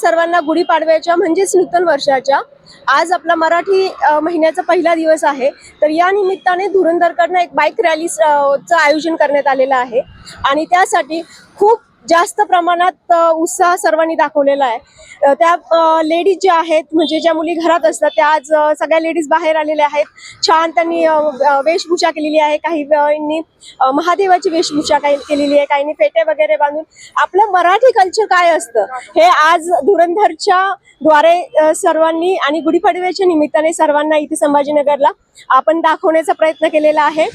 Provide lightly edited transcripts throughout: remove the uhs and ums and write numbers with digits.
सर्वांना गुढीपाडव्याच्या म्हणजेच नूतन वर्षाच्या आज आपला मराठी महिन्याचा पहिला दिवस आहे। तर या निमित्ताने धुरंधरकडनं एक बाईक रॅलीचं आयोजन करण्यात आलेलं आहे आणि त्यासाठी खूप जास्त प्रमाणात उत्साह सर्वांनी दाखवलेला आहे। त्या लेडीज ज्या आहेत म्हणजे ज्या मुली घरात असतात त्या आज सगळ्या लेडीज बाहेर आलेल्या आहेत। छान त्यांनी वेशभूषा केलेली आहे, काहींनी महादेवाची वेशभूषा केलेली आहे, काहींनी फेटे वगैरे बांधून आपलं मराठी कल्चर काय असतं हे आज धुरंधरच्या द्वारे सर्वांनी आणि गुढीपाडव्याच्या निमित्ताने सर्वांना इथे संभाजीनगरला आपण दाखवण्याचा प्रयत्न केलेला आहे।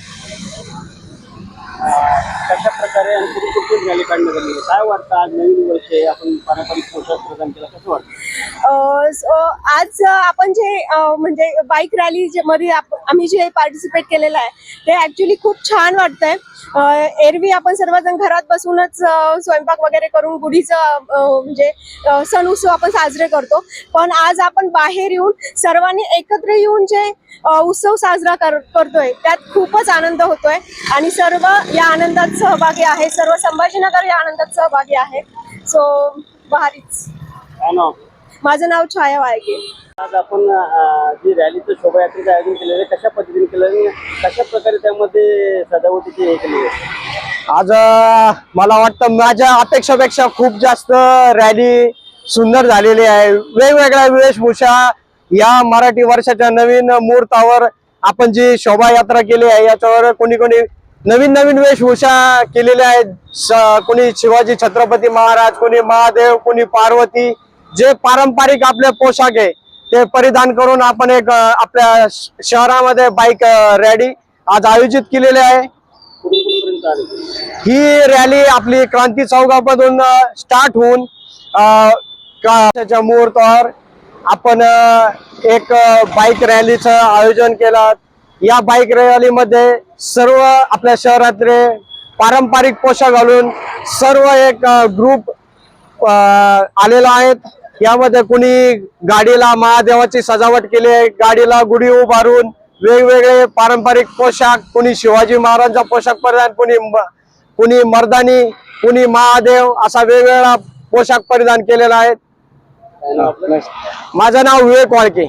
कशा प्रकारे आणि कुठून रॅली काढण्यात आली, काय वाटतं आज नवीन वर्ष आहे, आपण पारंपरिक पोशाख प्रदान केला, कसं वाटतं? आज आपण जे म्हणजे बाईक रॅली मध्ये आम्ही जे पार्टिसिपेट केलेलं आहे ते ऍक्च्युली खूप छान वाटतंय। एरवी आपण सर्वजण घरात बसूनच स्वयंपाक वगैरे करून गुढीचं म्हणजे सण उत्सव आपण साजरे करतो, पण आज आपण बाहेर येऊन सर्वांनी एकत्र येऊन जे उत्सव साजरा करतोय त्यात खूपच आनंद होतोय आणि सर्व या आनंदात सहभागी आहे, सर्व संभाजीनगर या आनंदात सहभागी आहे। सो भारीच। माझं नाव छाया वाळके। आज आपण जी रॅलीचं शोभायात्रेचं आयोजन केलेलं आहे कशा पद्धतीने केलं आणि कशा प्रकारे त्यामध्ये सजावटीची हे केली आहे? आज मला वाटतं माझ्या अपेक्षापेक्षा खूप जास्त रॅली सुंदर झालेली आहे। वेगवेगळ्या वेशभूषा या मराठी वर्षाच्या नवीन मुहूर्तावर आपण जी शोभायात्रा केली आहे याच्यावर कोणी नवीन नवीन वेशभूषा केलेल्या आहेत। कोणी शिवाजी छत्रपती महाराज, कोणी महादेव, कोणी पार्वती, जे पारंपरिक आपले पोशाख आहे ते परिधान करून आपण एक आपल्या शहरामध्ये बाईक रॅली आज आयोजित केलेली आहे। ही रॅली आपली क्रांती चौकामधून स्टार्ट होऊन मुहूर्तावर आपण एक बाईक रॅलीचं आयोजन केलं। या बाईक रॅलीमध्ये सर्व आपल्या शहरातले पारंपरिक पोशाख घालून सर्व एक ग्रुप आलेला आहेत। यामध्ये कुणी गाडीला महादेवाची सजावट केली आहे, गाडीला गुढी उभारून वेगवेगळे पारंपरिक पोशाख, कुणी शिवाजी महाराजांचा पोशाख परिधान, कुणी कुणी मर्दानी, कुणी महादेव असा वेगवेगळा पोशाख परिधान केलेला आहे. काय नाव आपलं? माझं नाव विवेक वाळके.